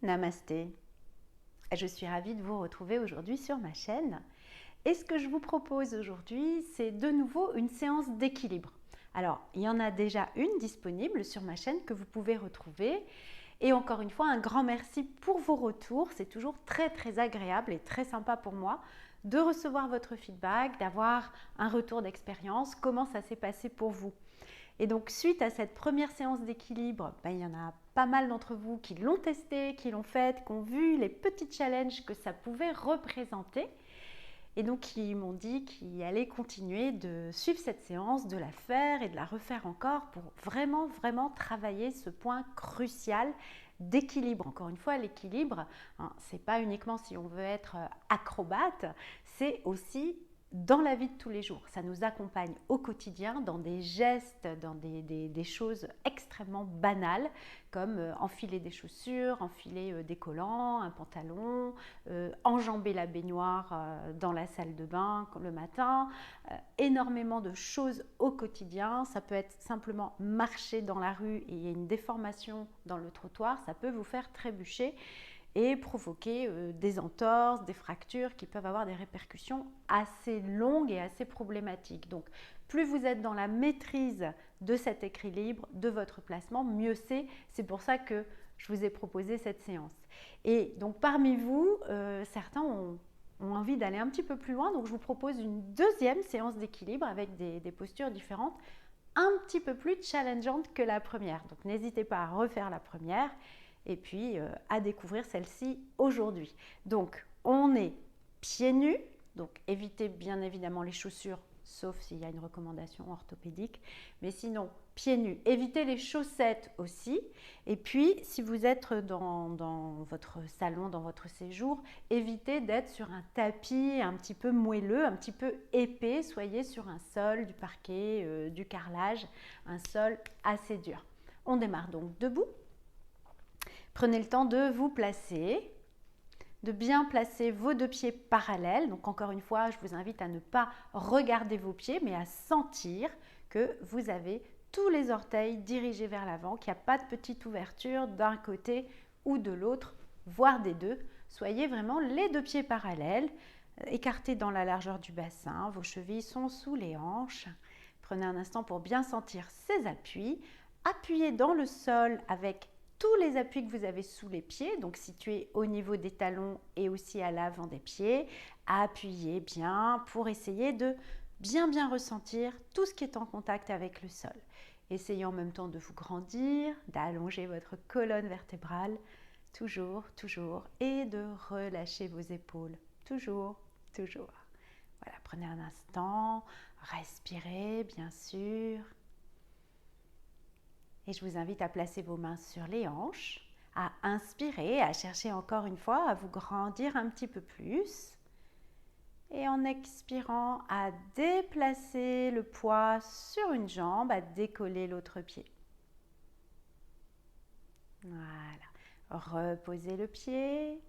Namasté, je suis ravie de vous retrouver aujourd'hui sur ma chaîne. Et ce que je vous propose aujourd'hui, c'est de nouveau une séance d'équilibre. Alors, il y en a déjà une disponible sur ma chaîne que vous pouvez retrouver. Et encore une fois, un grand merci pour vos retours. C'est toujours très agréable et très sympa pour moi de recevoir votre feedback, d'avoir un retour d'expérience, comment ça s'est passé pour vous. Et donc, suite à cette première séance d'équilibre, il y en a pas mal d'entre vous qui l'ont testé, qui l'ont faite, qui ont vu les petits challenges que ça pouvait représenter. Et donc, qui m'ont dit qu'ils allaient continuer de suivre cette séance, de la faire et de la refaire encore pour vraiment travailler ce point crucial d'équilibre. Encore une fois, l'équilibre, c'est pas uniquement si on veut être acrobate, c'est aussi dans la vie de tous les jours. Ça nous accompagne au quotidien dans des gestes, dans des choses extrêmement banales comme enfiler des chaussures, enfiler des collants, un pantalon, enjamber la baignoire dans la salle de bain le matin. Énormément de choses au quotidien. Ça peut être simplement marcher dans la rue et il y a une déformation dans le trottoir. Ça peut vous faire trébucher et provoquer des entorses, des fractures qui peuvent avoir des répercussions assez longues et assez problématiques. Donc, plus vous êtes dans la maîtrise de cet équilibre, de votre placement, mieux c'est. C'est pour ça que je vous ai proposé cette séance. Et donc, parmi vous, certains ont envie d'aller un petit peu plus loin. Donc, je vous propose une deuxième séance d'équilibre avec des postures différentes, un petit peu plus challengeantes que la première. Donc, n'hésitez pas à refaire la première et puis à découvrir celle-ci aujourd'hui. Donc, on est pieds nus, donc évitez bien évidemment les chaussures, sauf s'il y a une recommandation orthopédique, mais sinon, pieds nus, évitez les chaussettes aussi. Et puis, si vous êtes dans votre salon, dans votre séjour, évitez d'être sur un tapis un petit peu moelleux, un petit peu épais, soyez sur un sol, du parquet, du carrelage, un sol assez dur. On démarre donc debout. Prenez le temps de vous placer, de bien placer vos deux pieds parallèles. Donc encore une fois, je vous invite à ne pas regarder vos pieds, mais à sentir que vous avez tous les orteils dirigés vers l'avant, qu'il n'y a pas de petite ouverture d'un côté ou de l'autre, voire des deux. Soyez vraiment les deux pieds parallèles, écartés dans la largeur du bassin. Vos chevilles sont sous les hanches. Prenez un instant pour bien sentir ces appuis. Appuyez dans le sol avec tous les appuis que vous avez sous les pieds, donc situés au niveau des talons et aussi à l'avant des pieds. Appuyez bien pour essayer de bien ressentir tout ce qui est en contact avec le sol. Essayez en même temps de vous grandir, d'allonger votre colonne vertébrale, toujours, et de relâcher vos épaules, toujours. Voilà, prenez un instant, respirez bien sûr. Et je vous invite à placer vos mains sur les hanches, à inspirer, à chercher encore une fois à vous grandir un petit peu plus. Et en expirant, à déplacer le poids sur une jambe, à décoller l'autre pied. Voilà. Reposez le pied.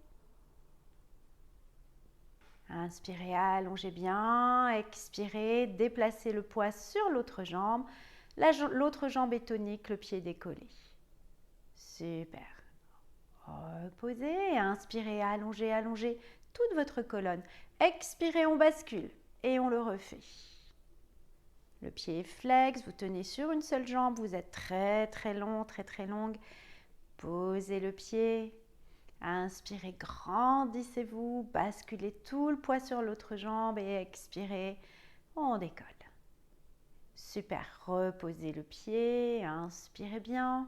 Inspirez, allongez bien. Expirez, déplacez le poids sur l'autre jambe. L'autre jambe est tonique, le pied décollé. Super. Reposez, inspirez, allongez toute votre colonne. Expirez, on bascule et on le refait. Le pied est flex, vous tenez sur une seule jambe, vous êtes très long, très longue. Posez le pied. Inspirez, grandissez-vous, basculez tout le poids sur l'autre jambe et expirez, on décolle. Super, reposez le pied, inspirez bien,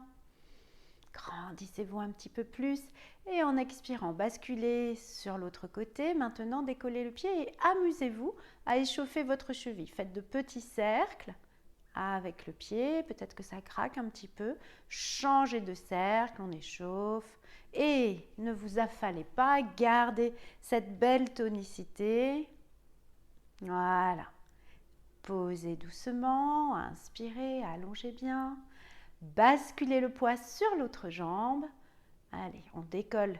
grandissez-vous un petit peu plus et en expirant, basculez sur l'autre côté. Maintenant, décollez le pied et amusez-vous à échauffer votre cheville. Faites de petits cercles avec le pied, peut-être que ça craque un petit peu. Changez de cercle, on échauffe et ne vous affalez pas, gardez cette belle tonicité. Voilà. Posez doucement, inspirez, allongez bien. Basculez le poids sur l'autre jambe. Allez, on décolle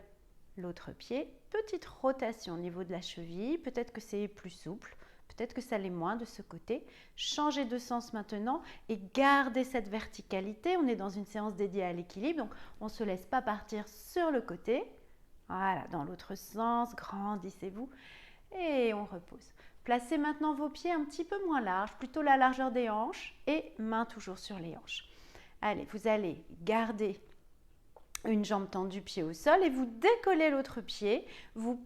l'autre pied. Petite rotation au niveau de la cheville. Peut-être que c'est plus souple, peut-être que ça l'est moins de ce côté. Changez de sens maintenant et gardez cette verticalité. On est dans une séance dédiée à l'équilibre, donc on ne se laisse pas partir sur le côté. Voilà, dans l'autre sens, grandissez-vous et on repose. Placez maintenant vos pieds un petit peu moins larges, plutôt la largeur des hanches et main toujours sur les hanches. Allez, vous allez garder une jambe tendue, pied au sol et vous décollez l'autre pied. Vous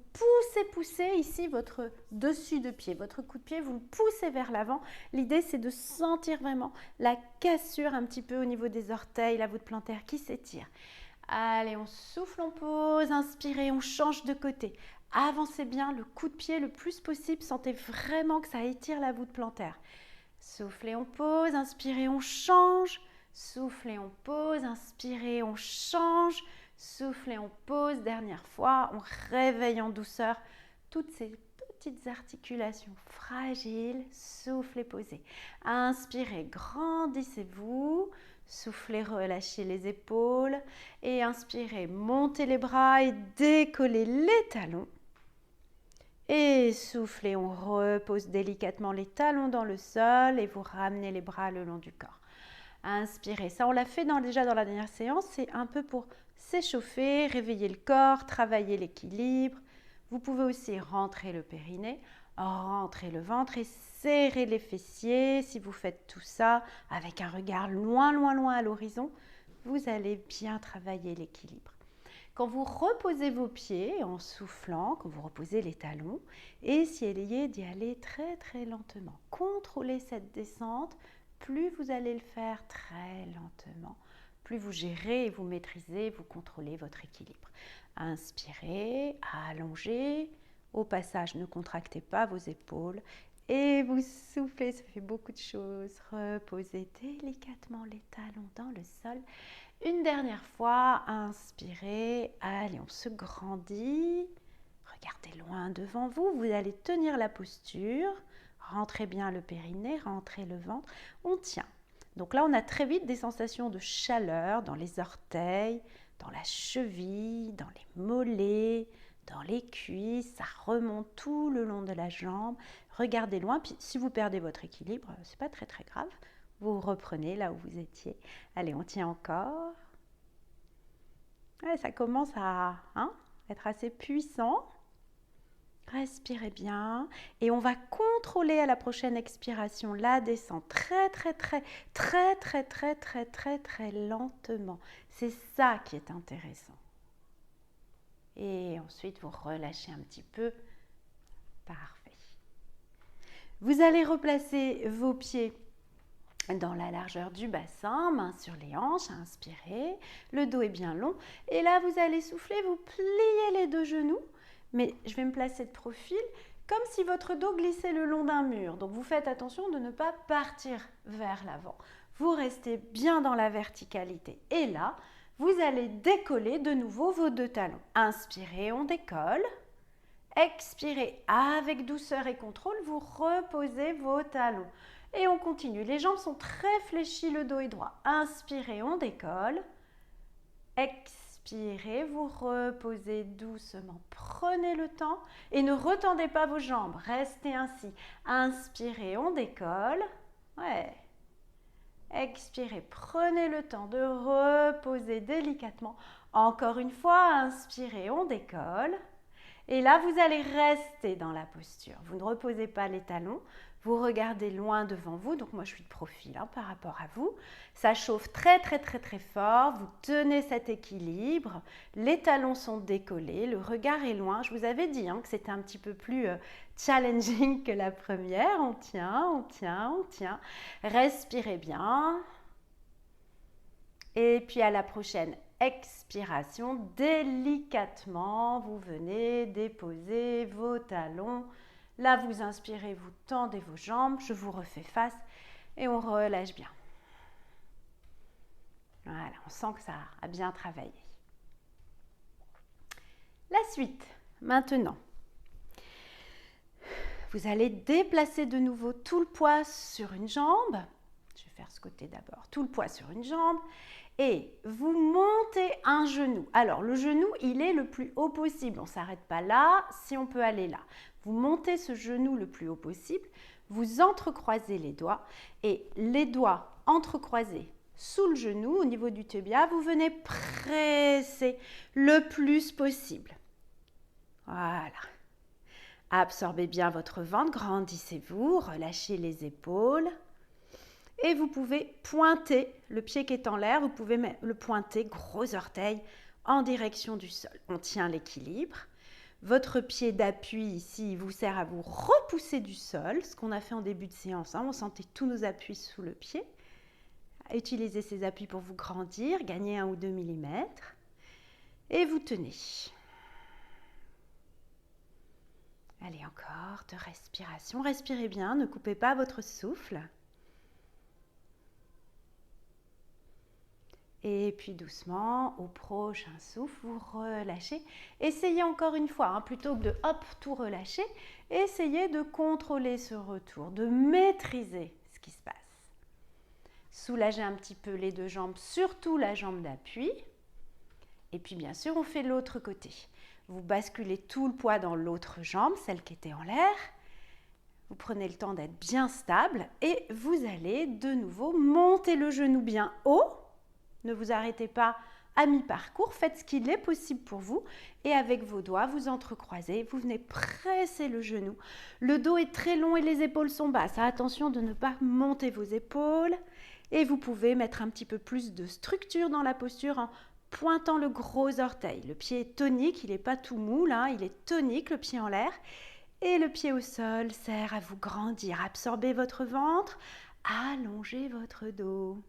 poussez ici votre dessus de pied, votre coup de pied, vous le poussez vers l'avant. L'idée, c'est de sentir vraiment la cassure un petit peu au niveau des orteils, la voûte plantaire qui s'étire. Allez, on souffle, on pose, inspirez, on change de côté. Avancez bien le coup de pied le plus possible, sentez vraiment que ça étire la voûte plantaire. Soufflez, on pose, inspirez, on change. Soufflez, on pose, inspirez, on change. Soufflez, on pose, dernière fois, on réveille en douceur toutes ces petites articulations fragiles. Soufflez, posez. Inspirez, grandissez-vous. Soufflez, relâchez les épaules et inspirez, montez les bras et décollez les talons. Et soufflez, on repose délicatement les talons dans le sol et vous ramenez les bras le long du corps. Inspirez, ça on l'a fait déjà dans la dernière séance, c'est un peu pour s'échauffer, réveiller le corps, travailler l'équilibre. Vous pouvez aussi rentrer le périnée, rentrer le ventre et serrer les fessiers. Si vous faites tout ça avec un regard loin à l'horizon, vous allez bien travailler l'équilibre. Quand vous reposez vos pieds en soufflant, quand vous reposez les talons, essayez d'y aller très lentement. Contrôlez cette descente. Plus vous allez le faire très lentement, plus vous gérez et vous maîtrisez, vous contrôlez votre équilibre. Inspirez, allongez. Au passage, ne contractez pas vos épaules et vous soufflez, ça fait beaucoup de choses. Reposez délicatement les talons dans le sol. Une dernière fois, inspirez. Allez, on se grandit. Regardez loin devant vous, vous allez tenir la posture. Rentrez bien le périnée, rentrez le ventre, on tient. Donc là, on a très vite des sensations de chaleur dans les orteils, dans la cheville, dans les mollets, dans les cuisses. Ça remonte tout le long de la jambe. Regardez loin, puis si vous perdez votre équilibre, c'est pas très grave. Vous reprenez là où vous étiez. Allez, on tient encore. Ouais, ça commence à être assez puissant. Respirez bien et on va contrôler à la prochaine expiration la descente très lentement. C'est ça qui est intéressant. Et ensuite, vous relâchez un petit peu. Parfait. Vous allez replacer vos pieds dans la largeur du bassin, mains sur les hanches, inspirez. Le dos est bien long. Et là, vous allez souffler, vous pliez les deux genoux. Mais je vais me placer de profil comme si votre dos glissait le long d'un mur. Donc vous faites attention de ne pas partir vers l'avant. Vous restez bien dans la verticalité. Et là, vous allez décoller de nouveau vos deux talons. Inspirez, on décolle. Expirez avec douceur et contrôle, vous reposez vos talons. Et on continue. Les jambes sont très fléchies, le dos est droit. Inspirez, on décolle. Expirez, vous reposez doucement. Prenez le temps et ne retendez pas vos jambes. Restez ainsi. Inspirez, on décolle. Ouais. Expirez, prenez le temps de reposer délicatement. Encore une fois, inspirez, on décolle. Et là, vous allez rester dans la posture. Vous ne reposez pas les talons. Vous regardez loin devant vous. Donc moi, je suis de profil par rapport à vous. Ça chauffe très fort. Vous tenez cet équilibre. Les talons sont décollés. Le regard est loin. Je vous avais dit que c'était un petit peu plus challenging que la première. On tient. Respirez bien. Et puis à la prochaine expiration, délicatement, vous venez déposer vos talons. Là, vous inspirez, vous tendez vos jambes. Je vous refais face et on relâche bien. Voilà, on sent que ça a bien travaillé. La suite, maintenant. Vous allez déplacer de nouveau tout le poids sur une jambe. Je vais faire ce côté d'abord. Tout le poids sur une jambe. Et vous montez un genou. Alors, le genou, il est le plus haut possible. On ne s'arrête pas là, si on peut aller là. Vous montez ce genou le plus haut possible. Vous entrecroisez les doigts. Et les doigts entrecroisés sous le genou, au niveau du tibia, vous venez presser le plus possible. Voilà. Absorbez bien votre ventre, grandissez-vous, relâchez les épaules. Et vous pouvez pointer le pied qui est en l'air, vous pouvez le pointer, gros orteil, en direction du sol. On tient l'équilibre. Votre pied d'appui ici vous sert à vous repousser du sol, ce qu'on a fait en début de séance. On sentait tous nos appuis sous le pied. Utilisez ces appuis pour vous grandir, gagner 1 ou 2 mm. Et vous tenez. Allez, encore 2 respirations. Respirez bien, ne coupez pas votre souffle. Et puis doucement, au prochain souffle, vous relâchez. Essayez encore une fois, plutôt que de hop, tout relâcher, essayez de contrôler ce retour, de maîtriser ce qui se passe. Soulagez un petit peu les 2 jambes, surtout la jambe d'appui. Et puis bien sûr, on fait l'autre côté. Vous basculez tout le poids dans l'autre jambe, celle qui était en l'air. Vous prenez le temps d'être bien stable et vous allez de nouveau monter le genou bien haut. Ne vous arrêtez pas à mi-parcours, faites ce qu'il est possible pour vous et avec vos doigts, vous entrecroisez, vous venez presser le genou. Le dos est très long et les épaules sont basses. Attention de ne pas monter vos épaules et vous pouvez mettre un petit peu plus de structure dans la posture en pointant le gros orteil. Le pied est tonique, il n'est pas tout mou là, il est tonique, le pied en l'air et le pied au sol sert à vous grandir. Absorbez votre ventre, allongez votre dos.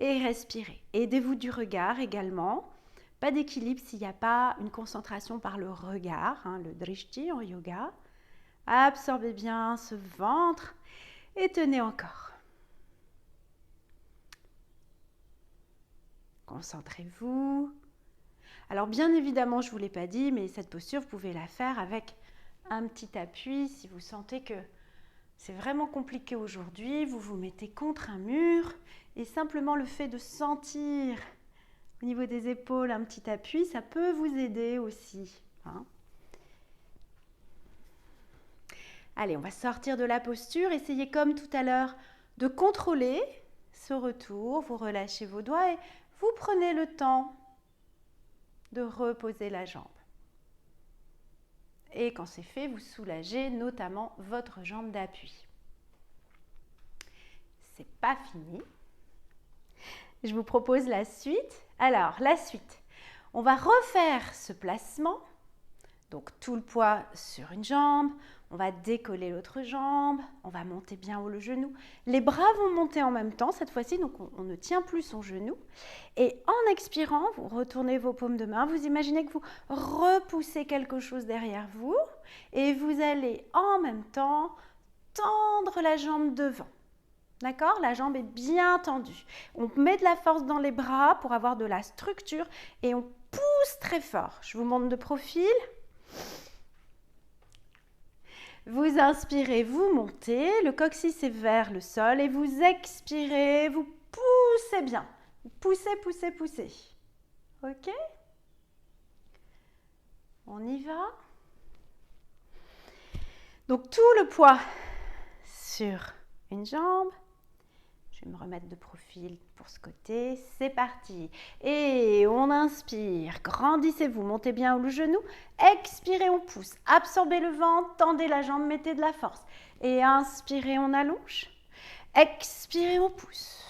Et respirez. Aidez-vous du regard également. Pas d'équilibre s'il n'y a pas une concentration par le regard, le drishti en yoga. Absorbez bien ce ventre et tenez encore. Concentrez-vous. Alors bien évidemment, je ne vous l'ai pas dit, mais cette posture, vous pouvez la faire avec un petit appui si vous sentez que c'est vraiment compliqué aujourd'hui, vous vous mettez contre un mur et simplement le fait de sentir au niveau des épaules un petit appui, ça peut vous aider aussi. Allez, on va sortir de la posture, essayez comme tout à l'heure de contrôler ce retour, vous relâchez vos doigts et vous prenez le temps de reposer la jambe. Et quand c'est fait, vous soulagez notamment votre jambe d'appui. C'est pas fini. Je vous propose la suite. Alors, la suite. On va refaire ce placement. Donc, tout le poids sur une jambe. On va décoller l'autre jambe. On va monter bien haut le genou. Les bras vont monter en même temps cette fois-ci. Donc, on ne tient plus son genou. Et en expirant, vous retournez vos paumes de main. Vous imaginez que vous repoussez quelque chose derrière vous. Et vous allez en même temps tendre la jambe devant. D'accord? La jambe est bien tendue. On met de la force dans les bras pour avoir de la structure et on pousse très fort. Je vous montre de profil. Vous inspirez, vous montez, le coccyx est vers le sol et vous expirez, vous poussez bien. Poussez, poussez, poussez. Ok? On y va. Donc tout le poids sur une jambe. Je vais me remettre de profil pour ce côté. C'est parti. Et on inspire. Grandissez-vous. Montez bien le genou. Expirez, on pousse. Absorbez le ventre. Tendez la jambe. Mettez de la force. Et inspirez, on allonge. Expirez, on pousse.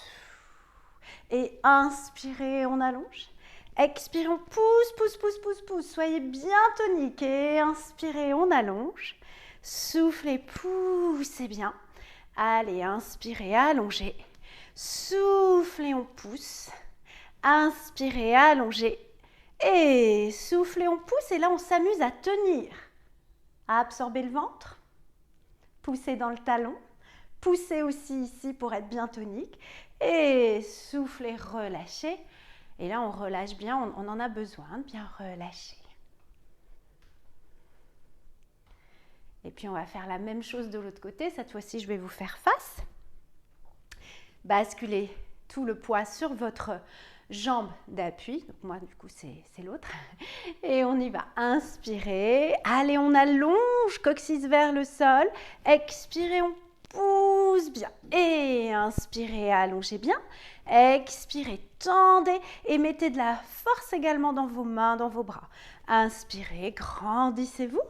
Et inspirez, on allonge. Expirez, on pousse, pousse, pousse, pousse, pousse. Soyez bien tonique. Et inspirez, on allonge. Soufflez, poussez bien. Allez, inspirez, allongez. Soufflez, on pousse. Inspirez, allongez. Et soufflez, on pousse. Et là, on s'amuse à tenir. À absorber le ventre. Poussez dans le talon. Poussez aussi ici pour être bien tonique. Et soufflez, relâchez. Et là, on relâche bien. On en a besoin de bien relâcher. Et puis, on va faire la même chose de l'autre côté. Cette fois-ci, je vais vous faire face. Basculez tout le poids sur votre jambe d'appui. Donc, moi, du coup, c'est l'autre. Et on y va. Inspirez. Allez, on allonge, coccyx vers le sol. Expirez, on pousse pousse bien. Et inspirez, allongez bien. Expirez, tendez et mettez de la force également dans vos mains, dans vos bras. Inspirez, grandissez-vous.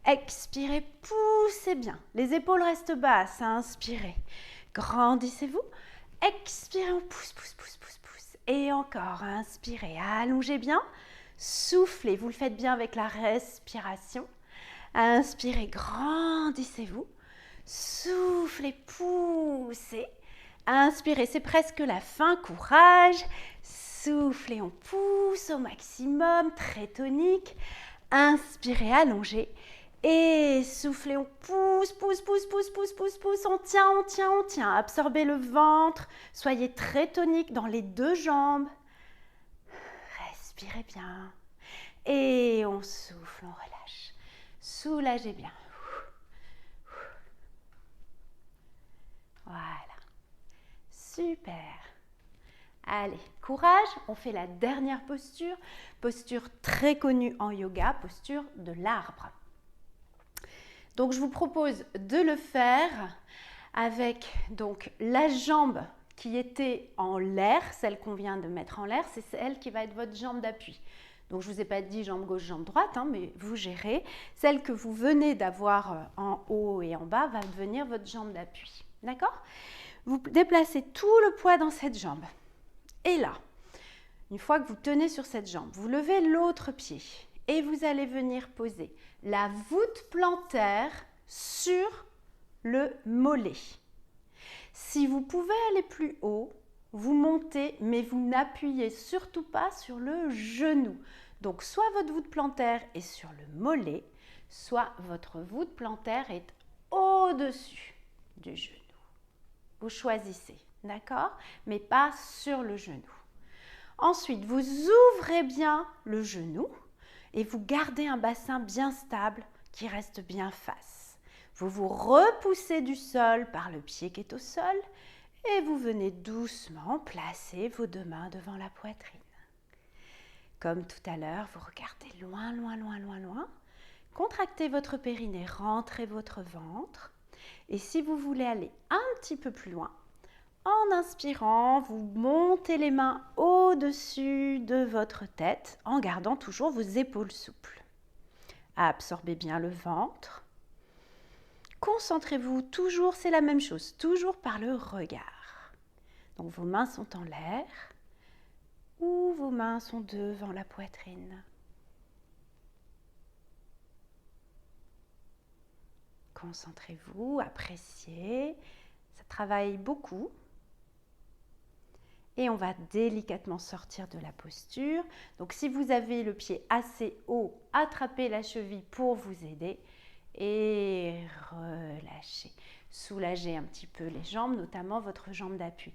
Expirez, poussez bien. Les épaules restent basses. Inspirez, grandissez-vous. Expirez, on pousse, pousse, pousse, pousse, pousse. Et encore, inspirez, allongez bien. Soufflez, vous le faites bien avec la respiration. Inspirez, grandissez-vous. Soufflez, poussez. Inspirez, c'est presque la fin, courage. Soufflez, on pousse au maximum, très tonique. Inspirez, allongez. Et soufflez, on pousse, pousse, pousse, pousse, pousse, pousse, pousse. On tient, on tient, on tient. Absorbez le ventre. Soyez très tonique dans les deux jambes. Respirez bien. Et on souffle, on relâche. Soulagez bien. Voilà. Super. Allez, courage. On fait la dernière posture. Posture très connue en yoga, posture de l'arbre. Donc, je vous propose de le faire avec donc la jambe qui était en l'air, celle qu'on vient de mettre en l'air, c'est celle qui va être votre jambe d'appui. Donc, je ne vous ai pas dit jambe gauche, jambe droite, mais vous gérez. Celle que vous venez d'avoir en haut et en bas va devenir votre jambe d'appui. D'accord ? Vous déplacez tout le poids dans cette jambe. Et là, une fois que vous tenez sur cette jambe, vous levez l'autre pied et vous allez venir poser la voûte plantaire sur le mollet. Si vous pouvez aller plus haut, vous montez, mais vous n'appuyez surtout pas sur le genou. Donc, soit votre voûte plantaire est sur le mollet, soit votre voûte plantaire est au-dessus du genou. Vous choisissez, d'accord? Mais pas sur le genou. Ensuite, vous ouvrez bien le genou et vous gardez un bassin bien stable qui reste bien face. Vous vous repoussez du sol par le pied qui est au sol et vous venez doucement placer vos deux mains devant la poitrine. Comme tout à l'heure, vous regardez loin, loin, loin, loin, loin. Contractez votre périnée, rentrez votre ventre. Et si vous voulez aller un petit peu plus loin, en inspirant, vous montez les mains au-dessus de votre tête en gardant toujours vos épaules souples. Absorbez bien le ventre. Concentrez-vous toujours, c'est la même chose, toujours par le regard. Donc vos mains sont en l'air ou vos mains sont devant la poitrine. Concentrez-vous, appréciez, ça travaille beaucoup. Et on va délicatement sortir de la posture. Donc si vous avez le pied assez haut, attrapez la cheville pour vous aider et relâchez. Soulagez un petit peu les jambes, notamment votre jambe d'appui.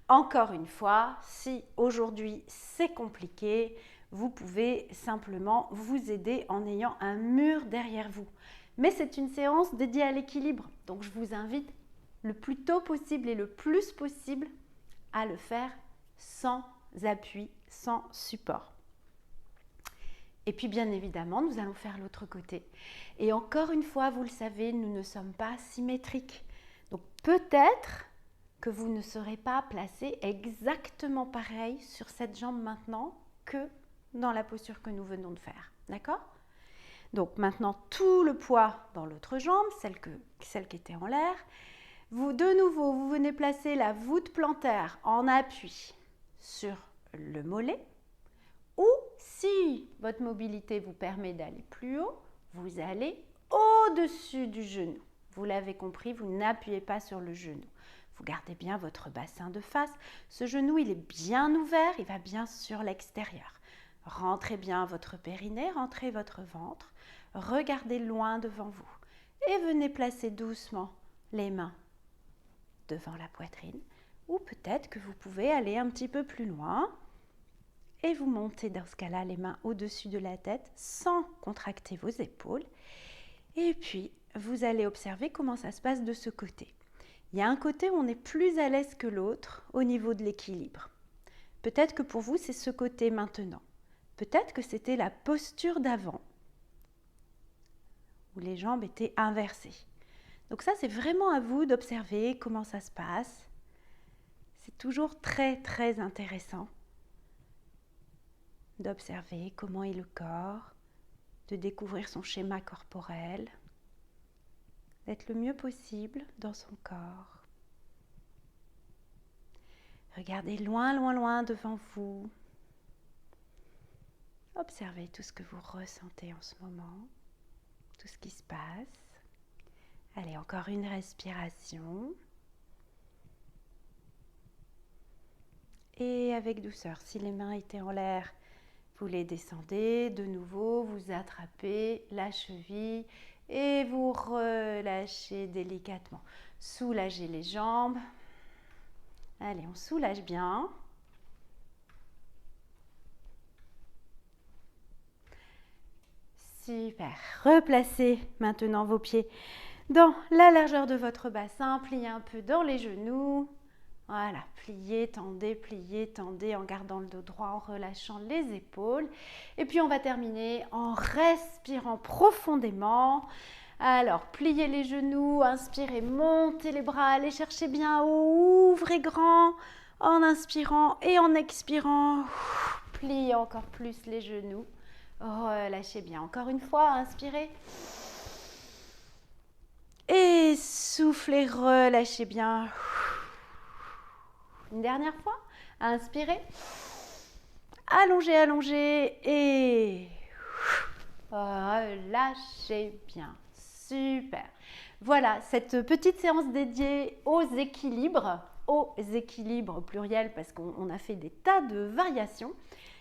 Encore une fois, si aujourd'hui c'est compliqué, vous pouvez simplement vous aider en ayant un mur derrière vous. Mais c'est une séance dédiée à l'équilibre. Donc je vous invite le plus tôt possible et le plus possible à le faire sans appui, sans support. Et puis bien évidemment, nous allons faire l'autre côté. Et encore une fois, vous le savez, nous ne sommes pas symétriques. Donc peut-être que vous ne serez pas placé exactement pareil sur cette jambe maintenant que dans la posture que nous venons de faire. D'accord ? Donc maintenant, tout le poids dans l'autre jambe, celle qui était en l'air. De nouveau, vous venez placer la voûte plantaire en appui sur le mollet. Ou si votre mobilité vous permet d'aller plus haut, vous allez au-dessus du genou. Vous l'avez compris, vous n'appuyez pas sur le genou. Vous gardez bien votre bassin de face. Ce genou, il est bien ouvert, il va bien sur l'extérieur. Rentrez bien votre périnée, rentrez votre ventre. Regardez loin devant vous. Et venez placer doucement les mains devant la poitrine. Ou peut-être que vous pouvez aller un petit peu plus loin. Et vous montez dans ce cas-là les mains au-dessus de la tête sans contracter vos épaules. Et puis, vous allez observer comment ça se passe de ce côté. Il y a un côté où on est plus à l'aise que l'autre au niveau de l'équilibre. Peut-être que pour vous, c'est ce côté maintenant. Peut-être que c'était la posture d'avant, où les jambes étaient inversées. Donc ça, c'est vraiment à vous d'observer comment ça se passe. C'est toujours très, très intéressant d'observer comment est le corps, de découvrir son schéma corporel, d'être le mieux possible dans son corps. Regardez loin, loin, loin devant vous. Observez tout ce que vous ressentez en ce moment, tout ce qui se passe. Allez, encore une respiration. Et avec douceur, si les mains étaient en l'air, vous les descendez. De nouveau, vous attrapez la cheville et vous relâchez délicatement. Soulagez les jambes. Allez, on soulage bien. Super. Replacez maintenant vos pieds dans la largeur de votre bassin. Pliez un peu dans les genoux. Voilà, pliez, tendez en gardant le dos droit, en relâchant les épaules. Et puis on va terminer en respirant profondément. Alors, pliez les genoux, inspirez, montez les bras, allez chercher bien haut, ouvrez grand en inspirant et en expirant. Pliez encore plus les genoux. Relâchez bien. Encore une fois, inspirez. Et soufflez, relâchez bien. Une dernière fois, inspirez. Allongez, allongez et relâchez bien. Super. Voilà, cette petite séance dédiée aux équilibres pluriel parce qu'on a fait des tas de variations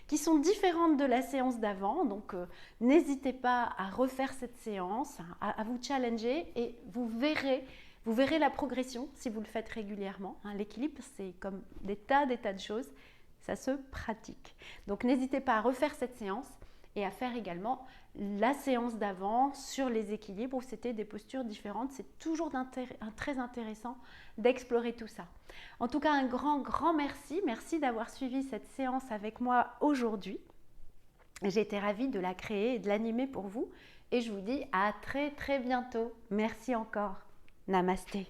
qui sont différentes de la séance d'avant. Donc, n'hésitez pas à refaire cette séance, à vous challenger et vous verrez la progression si vous le faites régulièrement. L'équilibre, c'est comme des tas de choses, ça se pratique. Donc, n'hésitez pas à refaire cette séance et à faire également la séance d'avant sur les équilibres où c'était des postures différentes. C'est toujours très intéressant d'explorer tout ça. En tout cas, un grand merci. Merci d'avoir suivi cette séance avec moi aujourd'hui. J'ai été ravie de la créer et de l'animer pour vous. Et je vous dis à très bientôt. Merci encore. Namasté.